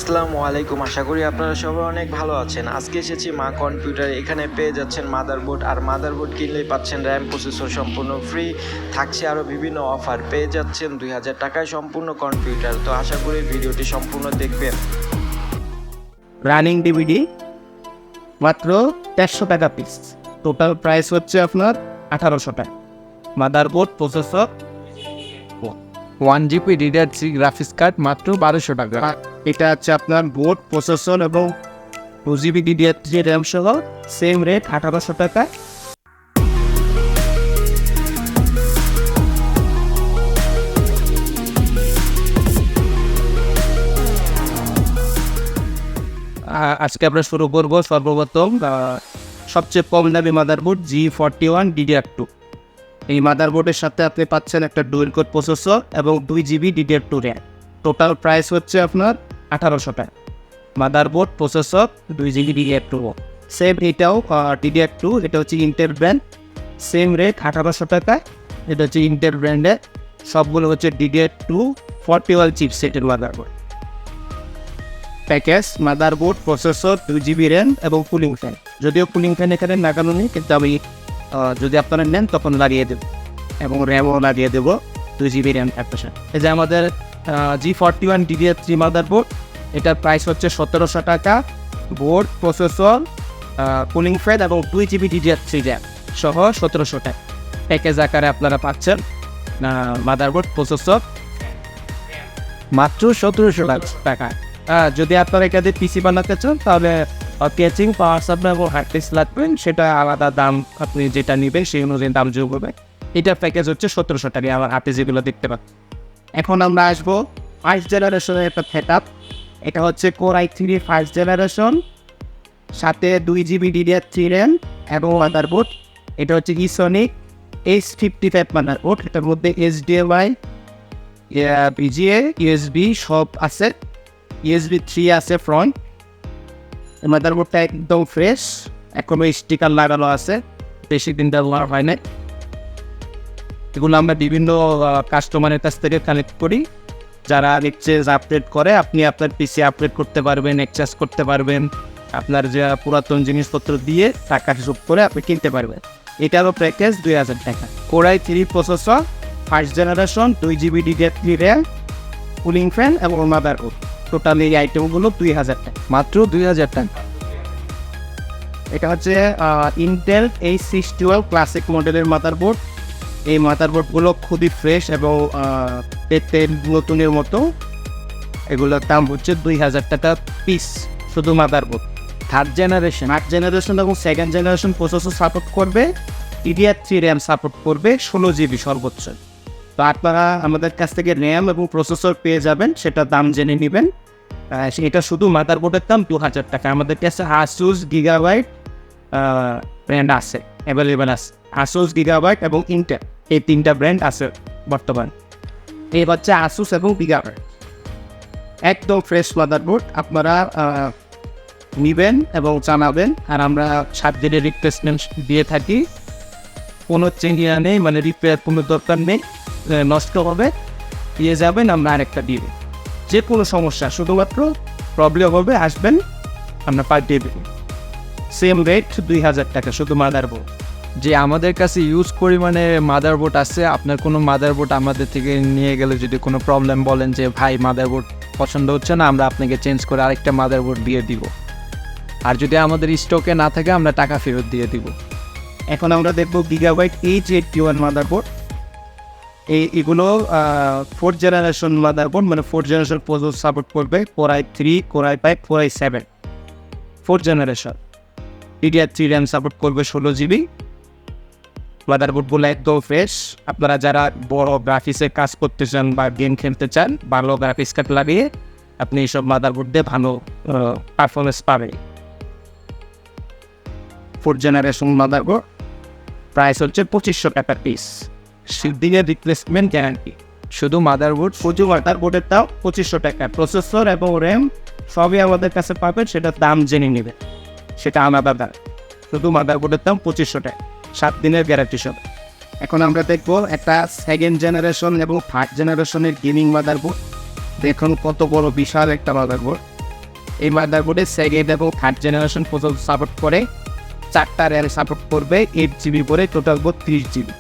আসসালামু আলাইকুম। আশা করি আপনারা সবাই অনেক ভালো আছেন। আজকে এসেছি মা কম্পিউটার। এখানে পেয়ে যাচ্ছেন মাদারবোর্ড, আর মাদারবোর্ড কিনলেই পাচ্ছেন র্যাম, প্রসেসর সম্পূর্ণ ফ্রি। থাকছে আরও বিভিন্ন অফার, পেয়ে যাচ্ছেন 2000 টাকায় সম্পূর্ণ কম্পিউটার। তো আশা করি ভিডিওটি সম্পূর্ণ দেখবেন। রানিং ডিভিডি মাত্র 150 টাকা পিস। টোটাল প্রাইস হচ্ছে আপনার 1800 টাকা। Motherboard, processor, 1 GB DDR3 graphics card মাত্র 1200 টাকা। এটা হচ্ছে আপনার বোর্ড, প্রসেসর এবং 2 GB DDR3 র্যাম সহ সেম রেট 1800 টাকা। আজকে আমরা শুরু করবো সর্বপ্রথম সবচেয়ে কম দামি মাদারবোর্ড G41 DDR2। এই মাদারবোর্ডের সাথে আপনি পাচ্ছেন একটা ডুয়েল কোর প্রসেসর এবং 2 GB DDR2 RAM. Total price হচ্ছে আপনার 1800 টাকা। Motherboard, processor, 2 GB DDR2। Same এটাও DDR2, এটা হচ্ছে ইন্টেল ব্র্যান্ড, সেম রেট 1800 টাকায়। এটা হচ্ছে ইন্টেল ব্র্যান্ডের, সবগুলো হচ্ছে DDR2 41 চিপসেটের motherboard. Package motherboard, processor, 2 GB RAM এবং কুলিং ফ্যান। যদিও কুলিং ফ্যান এখানে লাগানো নেই, কিন্তু আমি যদি আপনারা নেন তখন লাগিয়ে দেব, এবং র্যামও লাগিয়ে দেবো 2 GB র্যাম থাকবে। এই যে আমাদের G41 DDR3 মাদারবোর্ড, এটার প্রাইস হচ্ছে 1700 টাকা। বোর্ড, প্রসেসর, কুলিং ফ্যান এবং 2 GB DDR3 র্যাম সহ 1700 টাকা প্যাকেজ আকারে আপনারা পাচ্ছেন। মাদারবোর্ড, প্রসেসর মাত্র 1700 টাকা। যদি আপনারা এটা দিয়ে পিসি বানাতে চান তাহলে ক্যাচিং, পাওয়ার সাপ্লাই এবং হার্ড ডিস্ক লাগবেন, সেটা আলাদা দাম। আপনি যেটা নেবেন সেই অনুযায়ী দাম যোগ হবে। এটার প্যাকেজ হচ্ছে 1700 টাকা, আমার হাতে যেগুলো দেখতে পাচ্ছেন। এখন আমরা আসবো ফার্স্ট জেনারেশনের একটা সেটআপ। এটা হচ্ছে Core i3 ফার্স্ট জেনারেশন, সাথে 2 GB DDR3 র্যাম এবং মাদারবোর্ড। এটা হচ্ছে ইসনিক H55 মাদারবোর্ড। এটার মধ্যে HDMI, VGA, USB সব আছে। USB 3 আছে ফ্রন্ট। মাদারবোর্ডটা একদম ফ্রেশ, এখনো স্টিকার লাগানো আছে, বেশি দিন ব্যবহার হয় না। এগুলো আমরা বিভিন্ন কাস্টমারের কাছ থেকে কালেক্ট করি, যারা এক্সচেঞ্জ আপডেট করে। আপনি আপনার পিসি আপডেট করতে পারবেন, এক্সচেঞ্জ করতে পারবেন, আপনার যে পুরাতন জিনিসপত্র দিয়ে টাকা হিসাব করে আপনি কিনতে পারবেন। এটারও প্যাকেজ 2000 টাকা। Core i3 processor, first generation, 2 GB DDR3 RAM, cooling fan এবং মাদারবোর্ড। টোটাল এই আইটেমগুলো 2000 টাকা, মাত্র 2000 টাকা। এটা হচ্ছে ইন্টেল H612 ক্লাসিক মডেলের মাদারবোর্ড। এই মাদারবোর্ডগুলো খুবই ফ্রেশ এবং দেখতে নতুনের মতো। এগুলোর দাম হচ্ছে 2000 টাকা পিস, শুধু মাদারবোর্ড। থার্ড জেনারেশন এবং সেকেন্ড জেনারেশন প্রসেসর সাপোর্ট করবে, DDR3 র্যাম সাপোর্ট করবে 16 GB সর্বোচ্চ। তো আপনারা আমাদের কাছ থেকে র্যাম এবং প্রসেসর পেয়ে যাবেন, সেটা দাম জেনে নেবেন। এটা শুধু মাদারবোর্ডের দাম 2000 টাকা। আমাদের কাছে Asus Gigabyte ব্র্যান্ড আছে, অ্যাভেলেবেল আছে। Asus Gigabyte এবং ইন্টেল, এই তিনটা ব্র্যান্ড আছে বর্তমান। এই হচ্ছে Asus এবং Gigabyte, একদম ফ্রেশ মাদারবোর্ড। আপনারা নেবেন এবং জানাবেন, আর আমরা 7 দিনের রিপ্লেসমেন্ট দিয়ে থাকি। কোনো চেঞ্জিয়া নেই, মানে রিপেয়ার কোনো দরকার নেই। নষ্ট হবে দিয়ে যাবেন, আমরা আরেকটা দিয়ে দেব। যে কোনো সমস্যা, শুধুমাত্র প্রবলেম হবে, আসবেন, আমরা পাঠিয়ে দেব। সেম রেট 2000 টাকা, শুধু মাদারবোর্ড। যে আমাদের কাছে ইউজ পরিমাণে মাদারবোর্ড আছে। আপনার কোনো মাদারবোর্ড আমাদের থেকে নিয়ে গেলে যদি কোনো প্রবলেম বলেন যে ভাই মাদারবোর্ড পছন্দ হচ্ছে না, আমরা আপনাকে চেঞ্জ করে আরেকটা মাদারবোর্ড দিয়ে দিব। আর যদি আমাদের স্টকে না থাকে আমরা টাকা ফেরত দিয়ে দিব। এখন আমরা দেখব Gigabyte H81 মাদারবোর্ড। এগুলো 4th জেনারেশন মাদারবোর্ড, মানে 4th জেনারেশন প্রসেসর সাপোর্ট করবে। Core i3, Core i5, Core i7 4th generation. DDR3 RAM support করবে 16 GB। মাদারবোর্ডগুলো একদম ফ্রেশ। আপনারা যারা বড় গ্রাফিক্সে কাজ করতে চান বা গেম খেলতে চান, ভালো গ্রাফিক্স কার্ড লাগিয়ে আপনি এইসব মাদারবোর্ড দিয়ে ভালো পারফরমেন্স পাবেন। 4th জেনারেশন মাদারবোর্ড, প্রাইস হচ্ছে 2500 টাকা পিস, দিনের রিপ্লেসমেন্ট গ্যারান্টি। শুধু মাদারবোর্ড, মাদারবোর্ডের দাম 2500 টাকা। প্রসেসর এবং র্যাম সবই আমাদের কাছে পাবেন, সেটার দাম জেনে নেবেন, সেটা আলাদা দাম। শুধু মাদারবোর্ডের দাম 2500 টাকা, 7 দিনের গ্যারান্টি সব। এখন আমরা দেখবো একটা সেকেন্ড জেনারেশন এবং থার্ড জেনারেশনের গেমিং মাদারবোর্ড। দেখুন কত বড় বিশাল একটা মাদারবোর্ড। এই মাদারবোর্ডে সেকেন্ড এবং থার্ড জেনারেশন পর্যন্ত সাপোর্ট করে, 4টা র্যাম সাপোর্ট করবে, 8 জিবি করে, total 32 GB.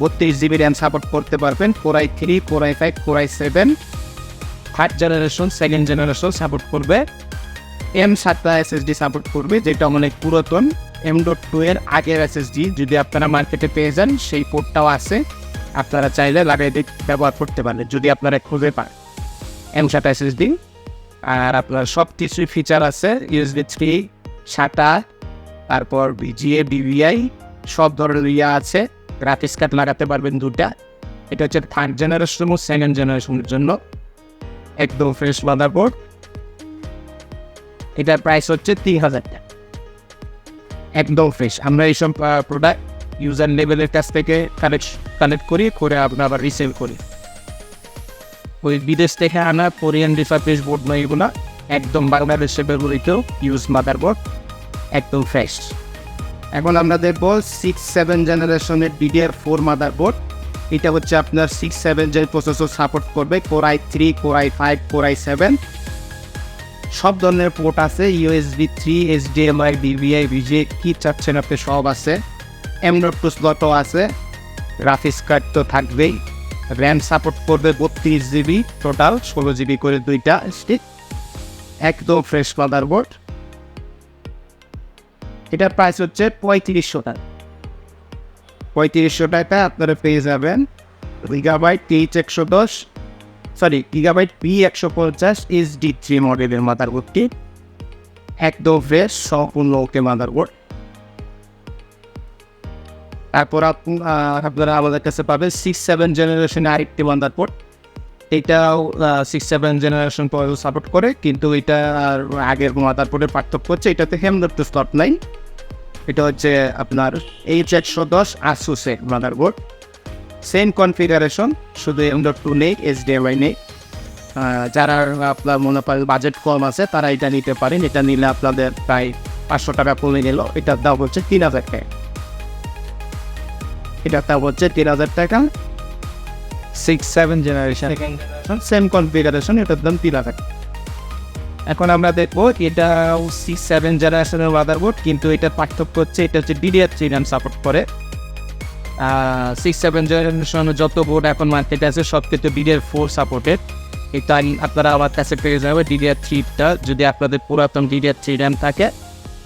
32 GB RAM support করতে পারবেন। Core i3, Core i5, Core i7, third generation, second generation support করবে। M7 SSD সাপোর্ট করবে, যেটা অনেক পুরাতন। M.2 এর আগের SSD যদি আপনারা মার্কেটে পেয়ে যান, সেই পোর্টটাও আছে, আপনারা চাইলে লাগাই ব্যবহার করতে পারেন যদি আপনারা খুঁজে পান M7 SSD। আর আপনার সব কিছুই ফিচার আছে, USB 3, SATA, তারপর VGA, DVI সব ধরনের আছে। গ্রাফিক্স কার্ড লাগাতে পারবেন 2টা। এটা হচ্ছে থার্ড জেনারেশন এবং সেকেন্ড জেনারেশনের জন্য একদম ফ্রেশ মাদারবোর্ড। এটার প্রাইস হচ্ছে 3000 টাকা, একদম ফ্রেশ। আমরা এইসব প্রোডাক্ট ইউজার লেভেলের কাছ থেকে কালেক্ট করে আমরা আবার রিসেল করি। ওই বিদেশ থেকে আনা কোরিয়ান রিফারবিশ বোর্ড নয় এগুলো, একদম বাংলাদেশে ব্যবহৃত ইউজ মাদারবোর্ড, একদম ফ্রেশ। এখন আমরা দেখবো 6-7 জেনারেশনের DDR4 মাদারবোর্ড। এটা হচ্ছে আপনার 6-7 জেন প্রসেসর সাপোর্ট করবে, Core i3, Core i5, Core i7 সব ধরনের পোর্ট আছে। USB 3, HDMI, DVI, VGA কি চাচ্ছেন আপনি সব আছে। M.2 স্লটও আছে। গ্রাফিক্স কার্ড তো থাকবেই। র্যাম সাপোর্ট করবে 32 জিবি, টোটাল 16 জিবি করে 2টা স্টিক, একদম ফ্রেশ মাদারবোর্ড। এটার প্রাইস হচ্ছে 3500 টাকা। 3500 টাকা আপনারা পেয়ে যাবেন গিগাবাইট গিগাবাইট P150 HD3 মডেলের মাদারবোর্ডটি, একদম ফ্রেশ, সম্পূর্ণ ওকে মাদারবোর্ড। তারপর আপনারা আমাদের কাছে পাবেন 6-7 জেনারেশনের আরেকটি মাদারবোর্ড। এটাও 6-7 জেনারেশন পর সাপোর্ট করে, কিন্তু এটা আর আগের মাদারবোর্ডের পার্থক্য হচ্ছে এটাতে M.2 স্লট নাই। এটা হচ্ছে আপনার H110 আসুসের মাদারবোর্ড, সেম কনফিগারেশন, শুধু M.2 নেই, HDMI নেই। যারা আপনার মনে করেন বাজেট কম আছে তারা এটা নিতে পারেন। এটা নিলে আপনাদের প্রায় 500 টাকা কমে গেল। এটার দাম হচ্ছে 3000 টাকা। এটার দাম হচ্ছে 3000 টাকা। 6-7 জেনারেশন, সেম কনফিগারেশন, এটার দাম 3000 টাকা। এখন আমরা দেখবো এটাও 6-7 জেনারেশনের মাদারবোর্ড, কিন্তু এটার পার্থক্য হচ্ছে এটা হচ্ছে DDR3 র্যাম সাপোর্ট করে। 6-7 জেনারেশনের যত বোর্ড এখন মার্কেটে আছে সব কিন্তু DDR4 সাপোর্টেড। এটা আপনারা আমার কাছে পেয়ে যাবে DDR3টা। যদি আপনাদের পুরাতন DDR3 র্যাম থাকে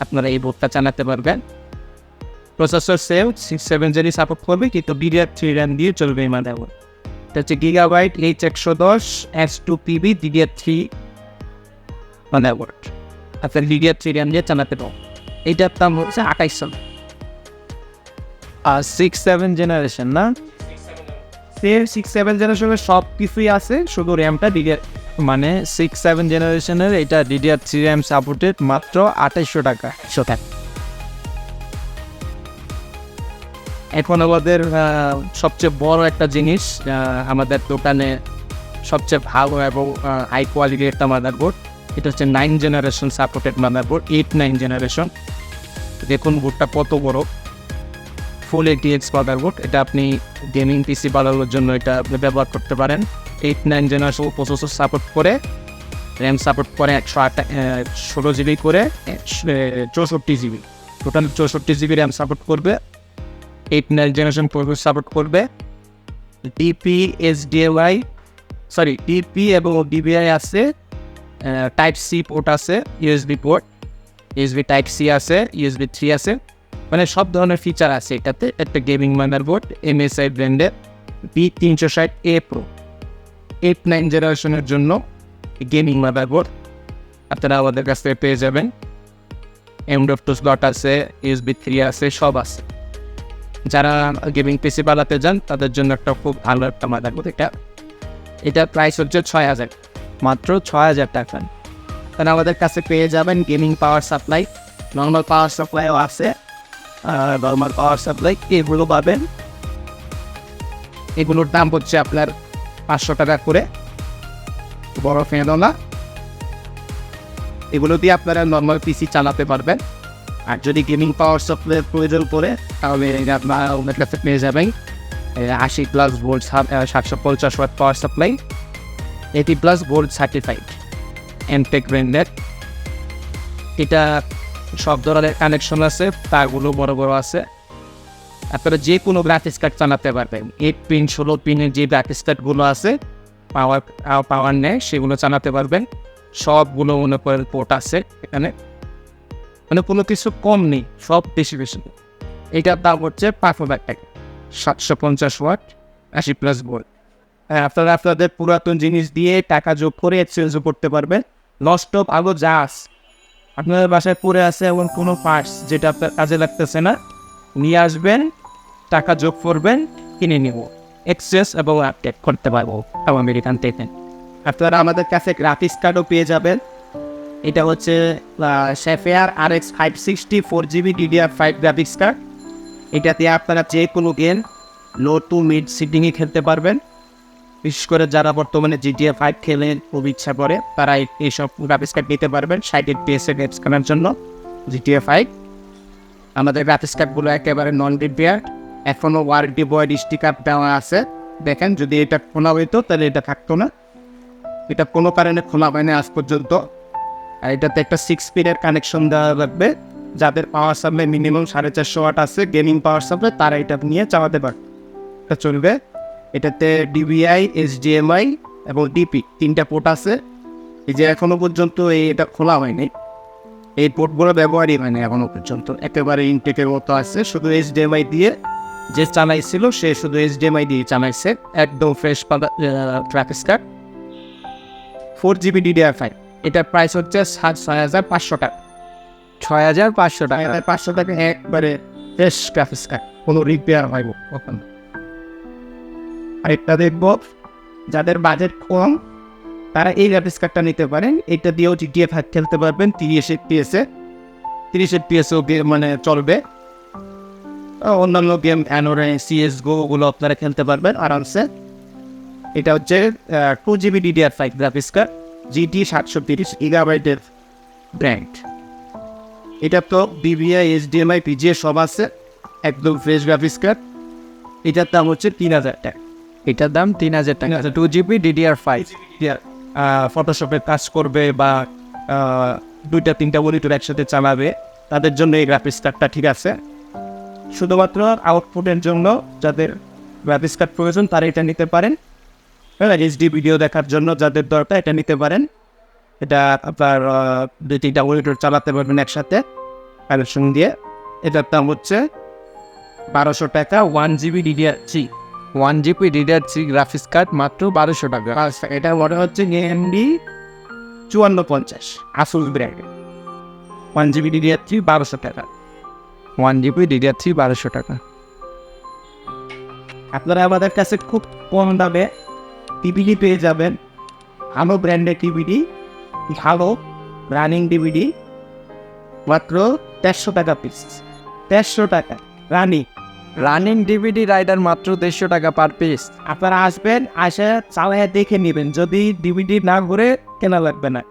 আপনারা এই বোর্ডটা চালাতে পারবেন। প্রসেসর সেম 6-7 জেনই সাপোর্ট করবে, কিন্তু DDR3 র্যাম দিয়ে চলবে এই মাদারবোর্ড। এটা হচ্ছে gigabyte H110 S2PB DDR3 motherboard. আপনার DDR3 র্যাম দিয়ে চালাতে পারবেন। এইটার দাম হচ্ছে 2800। 6-7 জেনারেশন না, 6-7 জেনারেশনের সব কিছুই আছে, শুধু র্যামটা মানে 6-7 জেনারেশনের এটা DDR3 র্যাম সাপোর্টেড, মাত্র 2800 টাকা। এখন আমাদের সবচেয়ে বড় একটা জিনিস, আমাদের দোকানে সবচেয়ে ভালো এবং হাই কোয়ালিটির একটা মাদারবোর্ড, এটা হচ্ছে 9 জেনারেশন সাপোর্টেড মাদারবোর্ড, 8-9 জেনারেশন। দেখুন বোর্ডটা কত বড়, ফুল ATX মাদারবোর্ড। এটা আপনি গেমিং PC বানানোর জন্য এটা আপনি ব্যবহার করতে পারেন। 8-9 জেনারেশন প্রসেসর সাপোর্ট করে, র্যাম সাপোর্ট করে 116 জিবি করে, 64 GB, total 64 GB RAM support করবে। 8-9 জেনারেশন প্রসেসর সাপোর্ট করবে। DP এবং DVI আছে, Type-C পোর্ট আছে, USB পোর্ট, USB Type-C আছে, USB 3 আছে, মানে সব ধরনের ফিচার আছে এটাতে। একটা গেমিং মাদারবোর্ড, MSI ব্র্যান্ডের B360A Pro, 8-9 জেনারেশনের জন্য গেমিং মাদারবোর্ড আপনারা আমাদের কাছ থেকে পেয়ে যাবেন। M.2 স্লট আছে, USB 3 আছে, সব আছে। যারা গেমিং PC বানাতে যান তাদের জন্য একটা খুব ভালো একটা মাদারবোর্ড এটা। এটার প্রাইস হচ্ছে 6000, মাত্র 6000 টাকা। তাহলে আমাদের কাছে পেয়ে যাবেন গেমিং পাওয়ার সাপ্লাই, নর্মাল পাওয়ার সাপ্লাইও আছে। নর্মাল পাওয়ার সাপ্লাই এগুলো পাবেন, এগুলোর দাম হচ্ছে আপনার 500 টাকা করে, বড় ফেঁদোলা। এগুলো দিয়ে আপনারা নর্মাল PC চালাতে পারবেন। আর যদি গেমিং পাওয়ার সাপ্লাইয়ের প্রয়োজন পড়ে তাহলে আপনারা ওদের কাছে পেয়ে যাবেন 80+ volt 750 watt power supply, 80+ volt certified, Antec ব্র্যান্ডের। এটা সব ধরনের কানেকশন আছে, তারগুলো বড় বড় আছে। আপনারা যে কোনো গ্রাফিক্স কার্ড চালাতে পারবেন। 8 পিন 16 পিনের যে গ্রাফিক্স কার্ডগুলো আছে পাওয়ার নেয় সেগুলো চালাতে পারবেন। সবগুলো মনে করেন পোর্ট আছে এখানে, মানে কোনো কিছু কম নেই, সব বেশি বেশি। এটার দাম হচ্ছে 5,000 টাকা, 750 ওয়াট 80+ ভোল্ট। হ্যাঁ, আপনারা আপনাদের পুরাতন জিনিস দিয়ে টাকা যোগ করে এক্সচেঞ্জও করতে পারবেন। নষ্ট ভালো যা আছে আপনাদের বাসায় পড়ে আছে এমন কোনো পার্টস যেটা আপনার কাজে লাগতেছে না, নিয়ে আসবেন, টাকা যোগ করবেন, কিনে নেব, এক্সচেঞ্জ এবং আপডেট করতে পারবো আমেরিকান থেকে। আপনারা আমাদের কাছে গ্রাফিক্স কার্ডও পেয়ে যাবেন। এটা হচ্ছে শেফেয়ার RX 560 4GB DDR5 graphics card. এটা দিয়ে আপনারা যে কোনো গেম লো টু মিড সিটিংয়ে খেলতে পারবেন। বিশেষ করে যারা বর্তমানে GTA 5 খেলেন খুব ইচ্ছা করে তারা এইসব গ্রাফিক্স কার্ড নিতে পারবেন 60 FPS এর গেমস খেলার জন্য। GTA 5 আমাদের গ্রাফিক্স কার্ডগুলো একেবারে নন রিপেয়ার, এখনও ওয়ারেন্টি বয়েড স্টিকার দেওয়া আছে। দেখেন, যদি এটা খোলা হইতো তাহলে এটা থাকতো না। এটা কোনো কারণে খোলা হয়নি আজ পর্যন্ত। আর এটাতে একটা 6 পিনের কানেকশন দেওয়া লাগবে। যাদের পাওয়ার সাপ্লাই মিনিমাম 450 ওয়াট আছে, গেমিং পাওয়ার সাপ্লাই, তারা এটা নিয়ে চালাতে পারবে, এটা চলবে। এটাতে DVI, HDMI এবং DP 3টা পোর্ট আছে। এই যে এখনও পর্যন্ত এটা খোলা হয়নি, এই পোর্টগুলো ব্যবহারই হয়নি এখনও পর্যন্ত, একেবারে ইনটেকের মতো আছে। শুধু HDMI দিয়ে যে চালাইছিল সে শুধু HDMI দিয়ে চালাইছে, একদম fresh graphics card. 4GB DDR5, এটার প্রাইস হচ্ছে 6,500 টাকা। 6,500 টাকা। 500 টাকা একবারে ফ্রেশ গ্রাফিক্স কার্ড, কোনো রিপেয়ার হয় কখন। আরেকটা দেখব, যাদের বাজেট কম তারা এই গ্রাফিক্স কার্ডটা নিতে পারেন। এটা দিয়েও GTA 5 খেলতে পারবেন 30 FPS-এ, 30 FPS-ও গেম মানে চলবে। অন্যান্য গেম অ্যানোরে CSGO ওগুলো আপনারা খেলতে পারবেন আরামসে। এটা হচ্ছে 2GB DDR5 graphics card, GT 730 GB brand. এটা তো DVI, HDMI, PGA সব আছে, একদম ফ্রেশ গ্রাফিক্স কার্ড। এটার দাম হচ্ছে 3,000 টাকা। এটার দাম 3,000 টাকা। 2GB DDR5 ফটোশপের কাজ করবে বা 2-3টা মনিটর একসাথে চালাবে, তাদের জন্য এই গ্রাফিক্স কার্ডটা ঠিক আছে। শুধুমাত্র আউটপুটের জন্য যাদের গ্রাফিক্স কার্ড প্রয়োজন তারা এটা নিতে পারেন। হ্যাঁ, HD ভিডিও দেখার জন্য যাদের দরকার এটা নিতে পারেন। এটা আপনার 2-3টা মনিটর চালাতে পারবেন একসাথে কানেকশন দিয়ে। এটার দাম হচ্ছে 1,200 টাকা, 1GB DDR3। 1GB DDR3 graphics card মাত্র 1,200 টাকা। আচ্ছা, এটা মনে হচ্ছে AMD 5450 আসুস ব্র্যান্ডের, 1GB DDR3 1,200 টাকা। 1GB DDR3 1,200 টাকা। আপনারা আমাদের কাছে খুব কম দামে DVD পেয়ে যাবেন, ভালো ব্র্যান্ডের DVD, ভালো রানিং DVD, মাত্র 150 টাকা পিস। 150 টাকা রানিং DVD রাইডার মাত্র 150 টাকা পার পিস। আপনারা আসবেন, আসে চালায় দেখে নেবেন, যদি DVD না ঘুরে কেনা লাগবে না,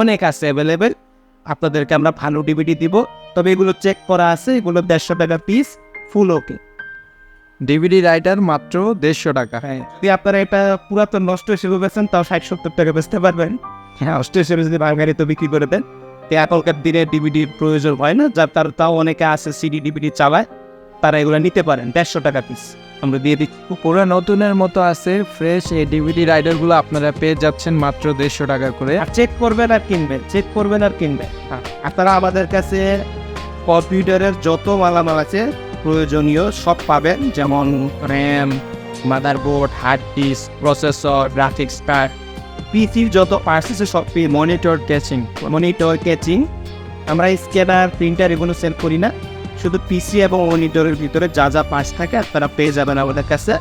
অনেক আছে অ্যাভেলেবেল। আপনাদেরকে আমরা ভালো DVD দিব, তবে এগুলো চেক করা আছে, এগুলো 150 টাকা পিস, ফুল ওকে। DVD রাইডার মাত্র 150 টাকা। হ্যাঁ, যদি আপনারা এটা পুরাতন নষ্ট হিসেবে বেচেন তাও 60-70 টাকা বেচতে পারবেন। হ্যাঁ, নষ্ট হিসেবে যদি বাঙালি তো বিক্রি করে দেন। এখনকার দিনে DVD প্রয়োজন হয় না, যার তাও অনেকে আছে CD DVD চালায়, তারা এগুলো নিতে পারেন 150 টাকা পিস আমরা দিয়ে দিচ্ছি। পুরো নতুনের মতো আছে ফ্রেশ এই DVD রাইডারগুলো আপনারা পেয়ে যাচ্ছেন মাত্র 150 টাকা করে। আর চেক করবেন আর কিনবেন, চেক করবেন আর কিনবেন। আপনারা আমাদের কাছে কম্পিউটারের যত মালামাল আছে প্রয়োজনীয় সব পাবেন, যেমন RAM, motherboard, hard disk, processor, graphics card, পিসির যত পার্টস আছে সব মনিটর ক্যাচিং। আমরা স্ক্যানার, প্রিন্টার এগুলো সেল করি না, শুধু পিসি এবং মনিটরের ভিতরে যা যা পার্টস থাকে আপনারা পেয়ে যাবেন আমাদের কাছে।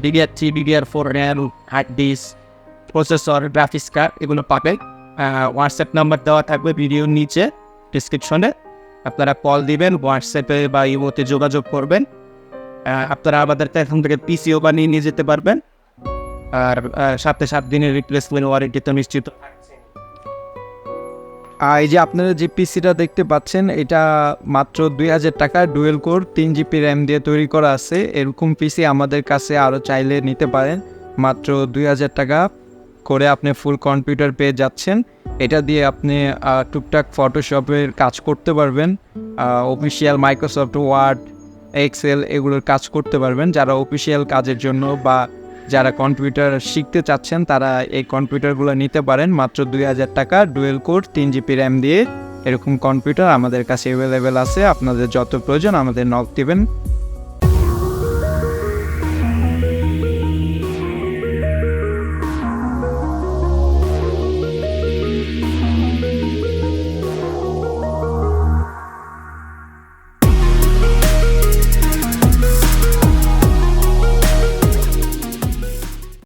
DDR3, DDR4 RAM, hard disk, processor, graphics card এগুলো পাবেন। হোয়াটসঅ্যাপ নাম্বার দেওয়া থাকবে ভিডিওর নিচে ডিসক্রিপশনে, আপনারা কল দিবেন, হোয়াটসঅ্যাপে বা ইমোতে যোগাযোগ করবেন। আপনারা আমাদের এখান থেকে পিসিও বানিয়ে নিয়ে যেতে পারবেন, আর 7 দিনের রিপ্লেসমেন্ট ওয়ারেন্টি তো নিশ্চিত। আর এই যে আপনারা যে পিসিটা দেখতে পাচ্ছেন এটা মাত্র 2,000 টাকা, ডুয়েল কোর 3GB র্যাম দিয়ে তৈরি করা আছে। এরকম পিসি আমাদের কাছে আরও চাইলে নিতে পারেন, মাত্র 2,000 টাকা করে আপনি ফুল কম্পিউটার পেয়ে যাচ্ছেন। এটা দিয়ে আপনি টুকটাক ফটোশপের কাজ করতে পারবেন, অফিসিয়াল মাইক্রোসফট ওয়ার্ড, এক্সেল এগুলোর কাজ করতে পারবেন। যারা অফিসিয়াল কাজের জন্য বা যারা কম্পিউটার শিখতে চাচ্ছেন তারা এই কম্পিউটারগুলো নিতে পারেন মাত্র 2000 টাকা, ডুয়েল কোর 3 GB র্যাম দিয়ে। এরকম কম্পিউটার আমাদের কাছে অ্যাভেলেবেল আছে। আপনাদের যত প্রয়োজন আমাদের নক দিবেন।